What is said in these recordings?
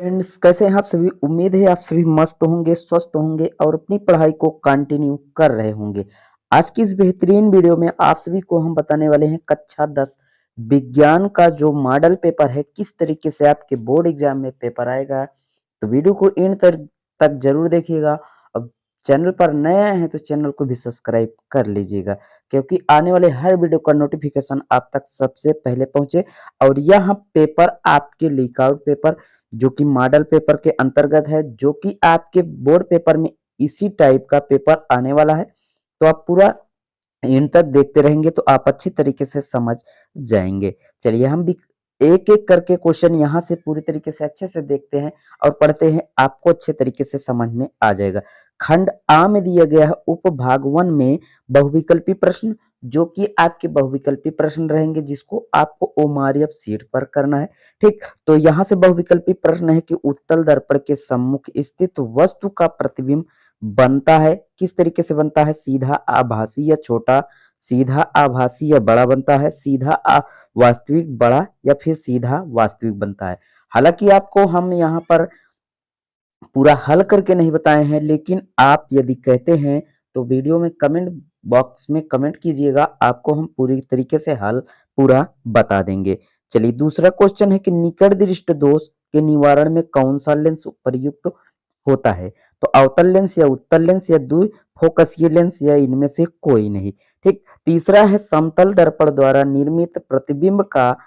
Friends, कैसे हैं आप सभी। उम्मीद है आप सभी मस्त होंगे, स्वस्थ होंगे और अपनी पढ़ाई को कंटिन्यू कर रहे होंगे। आज की इस बेहतरीन वीडियो में आप सभी को हम बताने वाले हैं कक्षा 10 विज्ञान का जो मॉडल पेपर है, किस तरीके से आपके बोर्ड एग्जाम में पेपर आएगा। तो वीडियो को एंड तक जरूर देखिएगा। अब चैनल पर नए आए हैं तो चैनल को भी सब्सक्राइब कर लीजिएगा, क्योंकि आने वाले हर वीडियो का नोटिफिकेशन आप तक सबसे पहले पहुंचे। और यह पेपर आपके लीक आउट पेपर जो कि मॉडल पेपर के अंतर्गत है, जो कि आपके बोर्ड पेपर में इसी टाइप का पेपर आने वाला है। तो आप पूरा एंड तक देखते रहेंगे तो आप अच्छी तरीके से समझ जाएंगे। चलिए हम भी एक एक करके क्वेश्चन यहाँ से पूरी तरीके से अच्छे से देखते हैं और पढ़ते हैं, आपको अच्छे तरीके से समझ में आ जाएगा। खंड आ में दिया गया है उपभाग 1 में बहुविकल्पी प्रश्न, जो कि आपके बहुविकल्पी प्रश्न रहेंगे, जिसको आपको ओमारियप सीट पर करना है। ठीक, तो यहाँ से बहुविकल्पी प्रश्न है कि उत्तल दर्पण के सम्मुख स्थित वस्तु का प्रतिबिंब बनता है, किस तरीके से बनता है, सीधा आभासी या छोटा, सीधा आभासी या बड़ा बनता है, सीधा वास्तविक बड़ा, या फिर सीधा वास्तविक बनता है। हालांकि आपको हम यहाँ पर पूरा हल करके नहीं बताए हैं, लेकिन आप यदि कहते हैं तो वीडियो में कमेंट बॉक्स में कमेंट कीजिएगा, आपको हम पूरी तरीके से हल पूरा बता देंगे। चलिए दूसरा क्वेश्चन है कि निकट दृष्टि दोष के निवारण में कौन सा लेंस प्रयुक्त होता है। तो अवतल लेंस या उत्तल लेंस या द्विफोकसीय लेंस या इनमें से कोई नहीं। ठीक, तीसरा है समतल दर्पण द्वारा निर्मित प्रतिबिंब का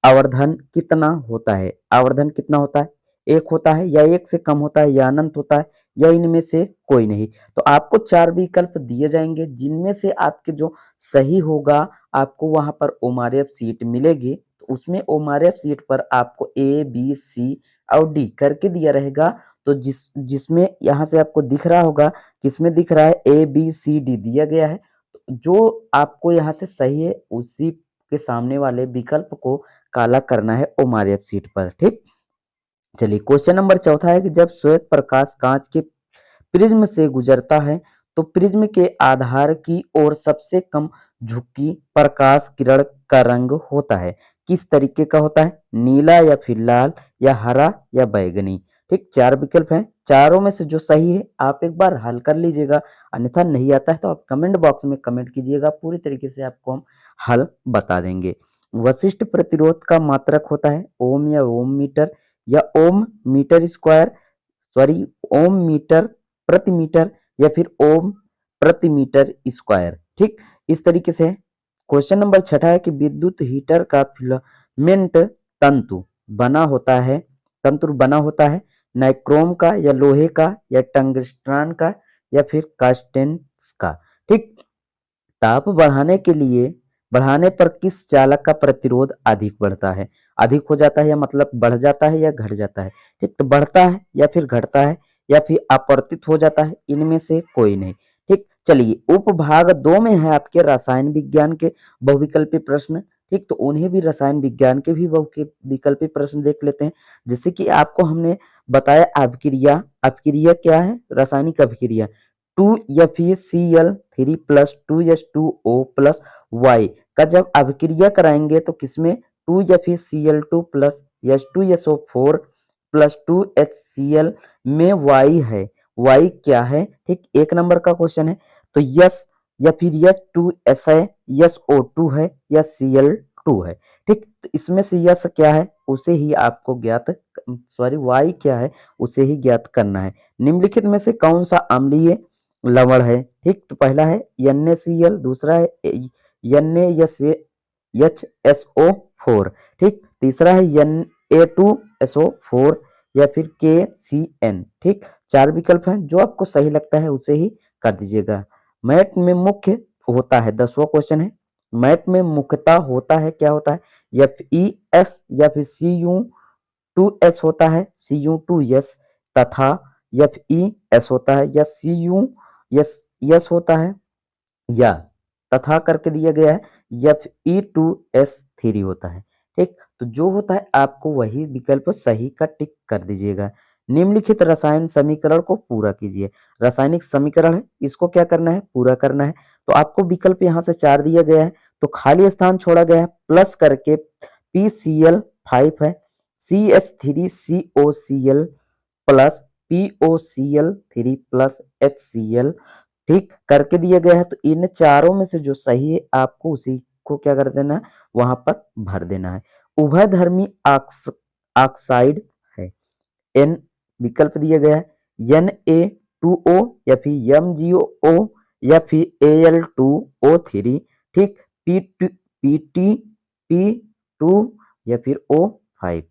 आवर्धन कितना होता है। आवर्धन कितना होता है, एक होता है या एक से कम होता है या अनंत होता है या इनमें से कोई नहीं। तो आपको 4 विकल्प दिए जाएंगे, जिनमें से आपके जो सही होगा आपको वहां पर ओमारियप सीट मिलेगी। तो उसमें ओमारियप सीट पर आपको ए बी सी और डी करके दिया रहेगा। तो जिसमें यहाँ से आपको दिख रहा होगा, किसमें दिख रहा है, ए बी सी डी दिया गया है। तो जो आपको यहाँ से सही है उसी के सामने वाले विकल्प को काला करना है ओमारियप सीट पर। ठीक, चलिए क्वेश्चन नंबर चौथा है कि जब श्वेत प्रकाश कांच के प्रिज्म से गुजरता है तो प्रिज्म के आधार की ओर सबसे कम झुकी प्रकाश किरण का रंग होता है, किस तरीके का होता है, नीला या फिर लाल या हरा या बैगनी। ठीक, 4 विकल्प हैं, चारों में से जो सही है आप एक बार हल कर लीजिएगा, अन्यथा नहीं आता है तो आप कमेंट बॉक्स में कमेंट कीजिएगा, पूरी तरीके से आपको हम हल बता देंगे। वशिष्ठ प्रतिरोध का मात्रक होता है ओम या ओम मीटर या ओम मीटर स्क्वायर, सॉरी ओम मीटर प्रति मीटर या फिर ओम प्रति मीटर स्क्वायर। ठीक, इस तरीके से। क्वेश्चन नंबर 6 है कि विद्युत हीटर का फिलामेंट तंतु बना होता है, तंतु बना होता है नाइक्रोम का या लोहे का या टंगस्टन का या फिर कास्टेंस का। ठीक, ताप बढ़ाने पर किस चालक का प्रतिरोध अधिक बढ़ता है, अधिक हो जाता है या मतलब बढ़ जाता है या घट जाता है। ठीक, तो बढ़ता है या फिर घटता है या फिर अपवर्तित हो जाता है, इनमें से कोई नहीं। ठीक, चलिए उपभाग 2 में है आपके रसायन विज्ञान के बहुविकल्पी प्रश्न। ठीक, तो उन्हें भी रसायन विज्ञान के भी बहुविकल्पी प्रश्न देख लेते हैं। जैसे कि आपको हमने बताया अभिक्रिया, अभिक्रिया क्या है, रासायनिक अभिक्रिया 2FeCl3 plus 2H2O plus Y का जब अभिक्रिया कराएंगे तो किसमें 2FeCl2 plus H2SO4 plus 2HCl में Y है। Y क्या है, ठीक, 1 नंबर का क्वेश्चन है। तो यस या फिर H2S है, SO2 है या Cl2 है। ठीक, तो इसमें से यस क्या है उसे ही आपको ज्ञात, सॉरी Y क्या है उसे ही ज्ञात करना है। निम्नलिखित में से कौन सा अम्लीय लवण है। ठीक, तो पहला है NaCl, दूसरा है NaHSO4। ठीक, तीसरा है Na2SO4 या फिर KCN। ठीक, 4 विकल्प हैं, जो आपको सही लगता है उसे ही कर दीजिएगा। मैथ में मुख्य होता है, 10वां क्वेश्चन है, मैथ में मुख्यता होता है क्या होता है, FeS या फिर Cu2S होता है, Cu2S तथा FeS होता है या Cu यस होता है या तथा करके दिया गया है Fe2S3 होता है। ठीक, तो जो होता है आपको वही विकल्प सही का टिक कर दीजिएगा। निम्नलिखित रसायन समीकरण को पूरा कीजिए। रासायनिक समीकरण है, इसको क्या करना है, पूरा करना है। तो आपको विकल्प यहाँ से 4 दिया गया है, तो खाली स्थान छोड़ा गया है, प्लस करके PCl5 है, CH3COCl plus POCl3 plus HCl, ठीक करके दिया गया है। तो इन चारों में से जो सही है आपको उसी को क्या कर देना है, वहां पर भर देना है। उभयधर्मी ऑक्साइड है। N विकल्प दिया गया है, Na2O या फिर MgO या फिर Al2O3, ठीक, Pt P2 या फिर O5,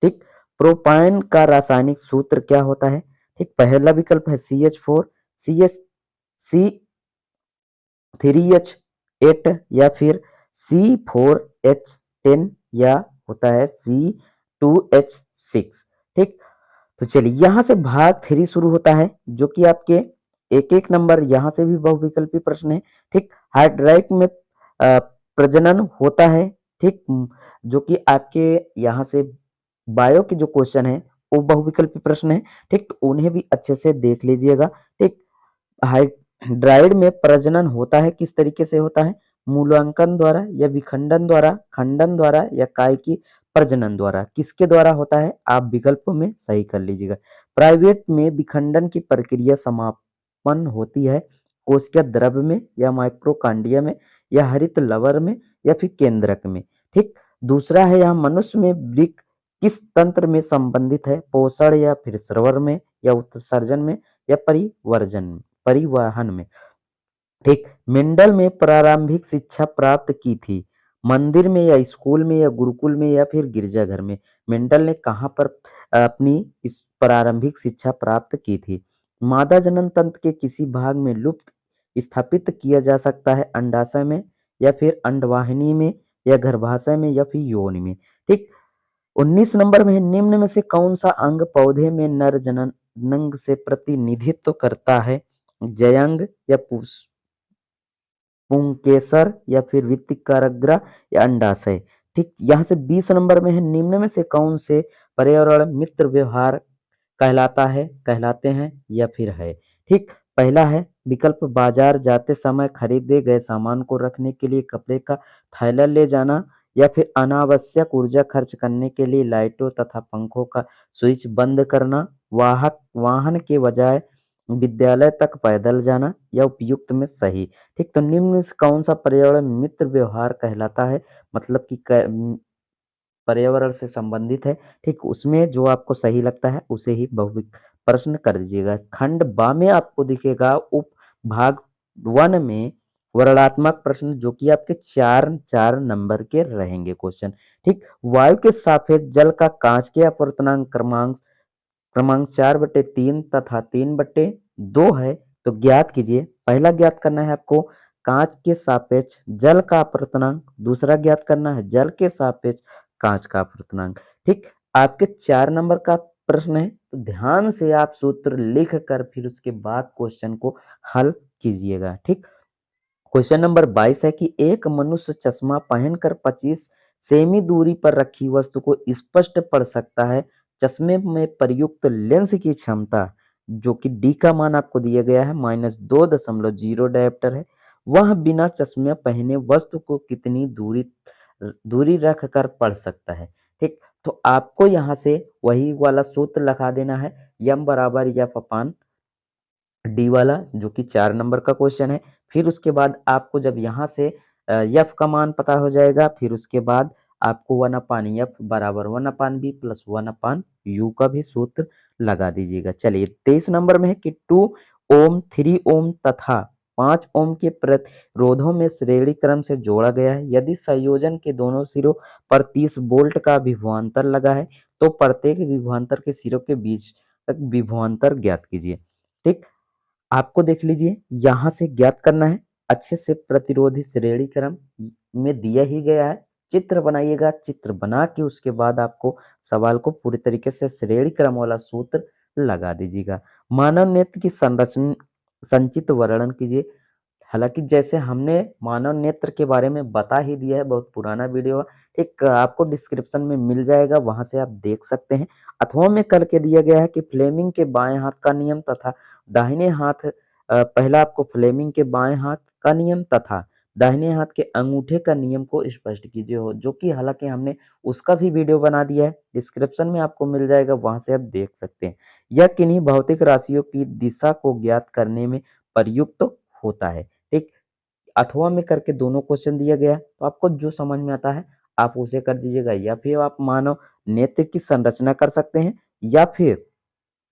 ठीक। प्रोपाइन का रासायनिक सूत्र क्या होता है, ठीक। पहला विकल्प है CH4 CH3H8 या फिर C4H10 या होता है C2H6, ठीक। तो चलिए यहाँ से भाग 3 शुरू होता है जो कि आपके एक एक नंबर यहाँ से भी बहुविकल्पी प्रश्न है, ठीक। हाइड्राइक में प्रजनन होता है, ठीक, जो कि आपके यहाँ से बायो के जो क्वेश्चन है वो बहुविकल्पी प्रश्न है, ठीक। तो उन्हें भी अच्छे से देख लीजिएगा, ठीक। हाइड्राइड में प्रजनन होता है, किस तरीके से होता है, मूल्यांकन द्वारा या विखंडन द्वारा, खंडन द्वारा या काय की प्रजनन द्वारा, किसके द्वारा होता है, आप विकल्पों में सही कर लीजिएगा। प्राइवेट में विखंडन की प्रक्रिया समापन होती है कोशिका द्रव्य में या माइक्रोकांडिया में या हरित लवर में या फिर केंद्रक में, ठीक। दूसरा है यहाँ मनुष्य में वृक्क किस तंत्र में संबंधित है, पोषण या फिर स्रवण में या उत्सर्जन में या परिवहन में, ठीक। मेंडल में प्रारंभिक शिक्षा प्राप्त की थी, मंदिर में या स्कूल में या गुरुकुल में या फिर गिरजाघर में। मेंडल ने कहाँ पर अपनी इस प्रारंभिक शिक्षा प्राप्त की थी। मादा जनन तंत्र के किसी भाग में लुप्त स्थापित किया जा सकता है, अंडाशय में या फिर अंडवाहिनी में या गर्भाशय में या फिर योनि में, ठीक। 19 नंबर में है, निम्न में से कौन सा अंग पौधे में नर जननांग से प्रतिनिधित्व करता है, जयांग या पुंकेसर या फिर वित्तिकारग्र या अंडाशय, ठीक। यहाँ से 20 नंबर में है, निम्न में से कौन से पर्यावरण मित्र व्यवहार कहलाते हैं या फिर है, ठीक। पहला है विकल्प बाजार जाते समय खरीदे गए सामान को रखने के लिए कपड़े का थैला ले जाना या फिर अनावश्यक ऊर्जा खर्च करने के लिए लाइटों तथा पंखों का स्विच बंद करना, वाहन के बजाय विद्यालय तक पैदल जाना या उपयुक्त में सही, ठीक। तो निम्न में से कौन सा पर्यावरण मित्र व्यवहार कहलाता है, मतलब कि पर्यावरण से संबंधित है, ठीक। उसमें जो आपको सही लगता है उसे ही बहुविक प्रश्न कर दीजिएगा। खंड बा में आपको दिखेगा उप भाग 1 में वर्णनात्मक प्रश्न जो कि आपके 4 नंबर के रहेंगे क्वेश्चन, ठीक। वायु के सापेक्ष जल का कांच के अपवर्तनांक क्रमांक 4/3 तथा 3/2 है, तो ज्ञात कीजिए। पहला ज्ञात करना है आपको कांच के सापेक्ष जल का अपवर्तनांक, दूसरा ज्ञात करना है जल के सापेक्ष कांच का अपवर्तनांक, ठीक। आपके 4 नंबर का प्रश्न है, तो ध्यान से आप सूत्र लिख कर फिर उसके बाद क्वेश्चन को हल कीजिएगा, ठीक। क्वेश्चन नंबर 22 है कि एक मनुष्य चश्मा पहनकर 25 सेमी दूरी पर रखी वस्तु को स्पष्ट पढ़ सकता है। चश्मे में प्रयुक्त लेंस की क्षमता जो कि डी का मान आपको दिया गया है -2.0 डायोप्टर है, वह बिना चश्मे पहने वस्तु को कितनी दूरी रख कर पढ़ सकता है, ठीक। तो आपको यहाँ से वही वाला सूत्र लगा देना है, यम बराबर एफ अपान डी वाला, जो कि 4 नंबर का क्वेश्चन है। फिर उसके बाद आपको जब यहाँ से एफ का मान पता हो जाएगा, फिर उसके बाद आपको 1/f बराबर 1/b प्लस 1/u का भी सूत्र लगा दीजिएगा। चलिए 23 नंबर में है कि 2 ओम 3 ओम तथा 5 ओम के प्रतिरोधों में श्रेणी क्रम से जोड़ा गया है। यदि संयोजन के दोनों सिरों पर 30 वोल्ट का विभवांतर लगा है तो प्रत्येक विभवांतर के सिरों के बीच तक विभवांतर ज्ञात कीजिए, ठीक। आपको देख लीजिए यहाँ से ज्ञात करना है, अच्छे से प्रतिरोधी श्रेणी क्रम में दिया ही गया है, चित्र बनाइएगा, चित्र बना के उसके बाद आपको सवाल को पूरी तरीके से श्रेणी क्रम वाला सूत्र लगा दीजिएगा। मानव नेत्र की संरचना संचित वर्णन कीजिए। हालांकि जैसे हमने मानव नेत्र के बारे में बता ही दिया है, बहुत पुराना वीडियो है, एक आपको डिस्क्रिप्शन में मिल जाएगा, वहां से आप देख सकते हैं। अथवा में करके दिया गया है कि फ्लेमिंग के बाएं हाथ का नियम तथा दाहिने हाथ पहला आपको फ्लेमिंग के बाएं हाथ का नियम तथा दाहिने हाथ के अंगूठे का नियम को स्पष्ट कीजिए हो, जो कि हालांकि हमने उसका भी वीडियो बना दिया है, डिस्क्रिप्शन में आपको मिल जाएगा, वहां से आप देख सकते हैं। यह किन्हीं भौतिक राशियों की दिशा को ज्ञात करने में प्रयुक्त होता है। ठीक, अथवा में करके दोनों क्वेश्चन दिया गया है, तो आपको जो समझ में आता है आप उसे कर दीजिएगा, या फिर आप मानव नेत्र की संरचना कर सकते हैं, या फिर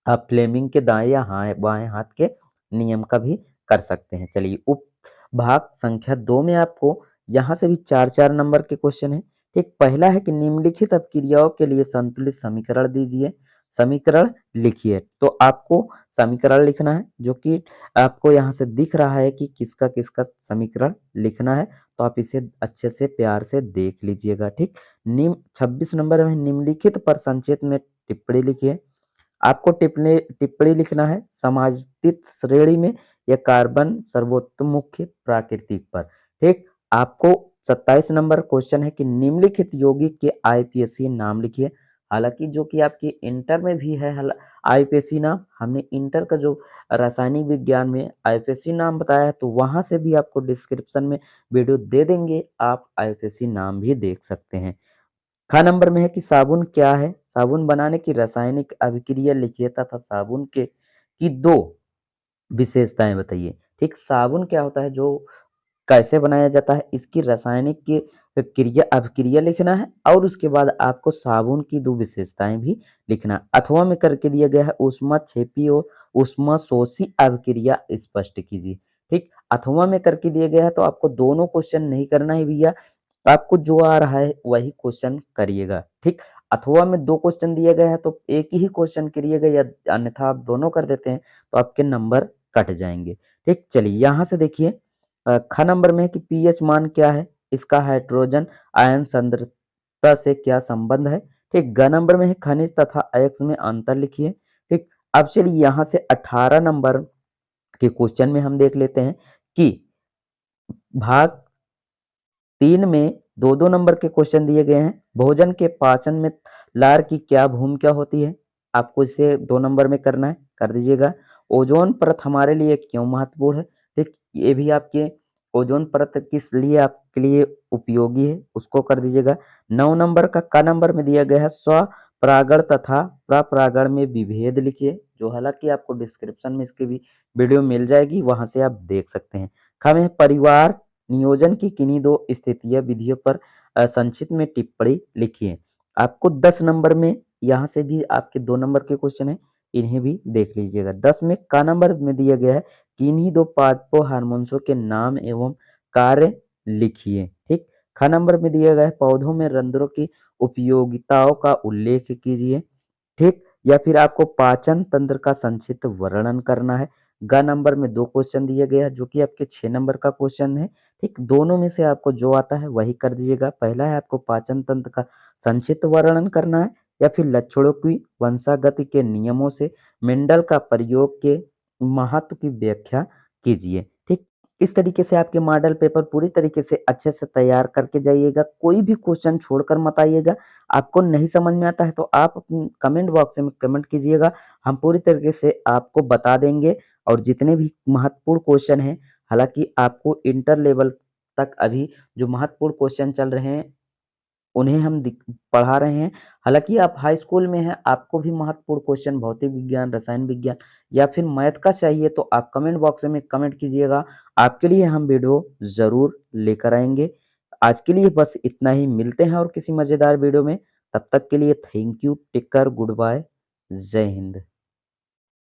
आप फ्लेमिंग के दाएं या बाएं हाथ के नियम का भी कर सकते हैं। चलिए, उप भाग संख्या 2 में आपको यहाँ से भी 4-4 नंबर के क्वेश्चन है। ठीक, पहला है कि निम्नलिखित अपक्रियाओं के लिए संतुलित समीकरण दीजिए। समीकरण लिखिए, तो आपको समीकरण लिखना है, जो कि आपको यहाँ से दिख रहा है कि किसका किसका समीकरण लिखना है, तो आप इसे अच्छे से प्यार से देख लीजिएगा। ठीक, 26 नंबर में निम्नलिखित पर संक्षेप में टिप्पणी लिखिए। आपको टिप्पणी लिखना है समाजित श्रेणी में या कार्बन सर्वोत्तम मुख्य प्राकृतिक पर। ठीक, आपको 27 नंबर क्वेश्चन है कि निम्नलिखित यौगिक के आईपीएसी नाम लिखिए। हालांकि जो कि आपकी इंटर में भी है आईपीएसी नाम, हमने इंटर का जो रासायनिक विज्ञान में आईपीएसी नाम बताया है, तो वहां से भी आपको डिस्क्रिप्शन में वीडियो दे देंगे, आप आईपीएसी नाम भी देख सकते हैं। ख नंबर में है कि साबुन क्या है? साबुन बनाने की रासायनिक अभिक्रिया लिखिए तथा साबुन के की 2 विशेषताएं बताइए। ठीक, साबुन क्या होता है, जो कैसे बनाया जाता है, इसकी रासायनिक की क्रिया अभिक्रिया लिखना है, और उसके बाद आपको साबुन की 2 विशेषताएं भी लिखना है। अथवा में करके दिया गया है ऊष्माक्षेपी और ऊष्माशोषी अभिक्रिया स्पष्ट कीजिए। ठीक, अथवा में करके दिया गया है, तो आपको दोनों क्वेश्चन नहीं करना है भैया, आपको जो आ रहा है वही क्वेश्चन करिएगा। ठीक, अथवा में 2 क्वेश्चन दिया गया है, तो एक ही क्वेश्चन करिएगा, या अन्यथा आप दोनों कर देते हैं तो आपके नंबर कट जाएंगे। ठीक, चलिए यहाँ से देखिए, ख नंबर में है कि पीएच मान क्या है, इसका हाइड्रोजन आयन सांद्रता से क्या संबंध है। ठीक, ग नंबर में है खनिज तथा अयस्क में अंतर लिखिए। ठीक, अब चलिए यहाँ से 18 नंबर के क्वेश्चन में हम देख लेते हैं कि भाग 3 में 2-2 नंबर के क्वेश्चन दिए गए हैं। भोजन के पाचन में लार की क्या भूमिका होती है? आपको इसे 2 नंबर में करना है, कर दीजिएगा। ओजोन परत हमारे लिए क्यों महत्वपूर्ण है? ठीक, ये भी आपके ओजोन परत किस लिए आपके लिए उपयोगी है, उसको कर दीजिएगा। 9 नंबर का क नंबर में दिया गया है स्वपरागण तथा प्रपरागण में विभेद लिखिए, जो हालांकि आपको डिस्क्रिप्शन में इसकी भी वीडियो मिल जाएगी, वहां से आप देख सकते हैं। ख में परिवार नियोजन की किन्हीं 2 स्थितीय विधियों पर संक्षिप्त में टिप्पणी लिखिए। आपको 10 नंबर में यहाँ से भी आपके 2 नंबर के क्वेश्चन हैं, इन्हें भी देख लीजिएगा। 10 में क नंबर में दिया गया है कि इन्हीं 2 पादपों हार्मोन्सों के नाम एवं कार्य लिखिए। ठीक, ख नंबर में दिया गया है पौधों में रंध्रों की उपयोगिताओं का उल्लेख कीजिए। ठीक, या फिर आपको पाचन तंत्र का संक्षिप्त वर्णन करना है। ग नंबर में 2 क्वेश्चन दिए गए हैं, जो कि आपके 6 नंबर का क्वेश्चन है। ठीक, दोनों में से आपको जो आता है वही कर दीजिएगा। पहला है आपको पाचन तंत्र का संक्षिप्त वर्णन करना है, या फिर लक्षणों की वंशागति के नियमों से मेंडल का प्रयोग के महत्व की व्याख्या कीजिए। ठीक, इस तरीके से आपके मॉडल पेपर पूरी तरीके से अच्छे से तैयार करके जाइएगा, कोई भी क्वेश्चन छोड़कर मत आइएगा। आपको नहीं समझ में आता है तो आप कमेंट बॉक्स में कमेंट कीजिएगा, हम पूरी तरीके से आपको बता देंगे। और जितने भी महत्वपूर्ण क्वेश्चन हैं, हालांकि आपको इंटर लेवल तक अभी जो महत्वपूर्ण क्वेश्चन चल रहे हैं उन्हें हम पढ़ा रहे हैं। हालांकि आप हाई स्कूल में हैं, आपको भी महत्वपूर्ण क्वेश्चन भौतिक विज्ञान, रसायन विज्ञान या फिर मैथ का चाहिए, तो आप कमेंट बॉक्स में कमेंट कीजिएगा, आपके लिए हम वीडियो जरूर लेकर आएंगे। आज के लिए बस इतना ही, मिलते हैं और किसी मजेदार वीडियो में। तब तक के लिए thank you, take care, goodbye, जय हिंद।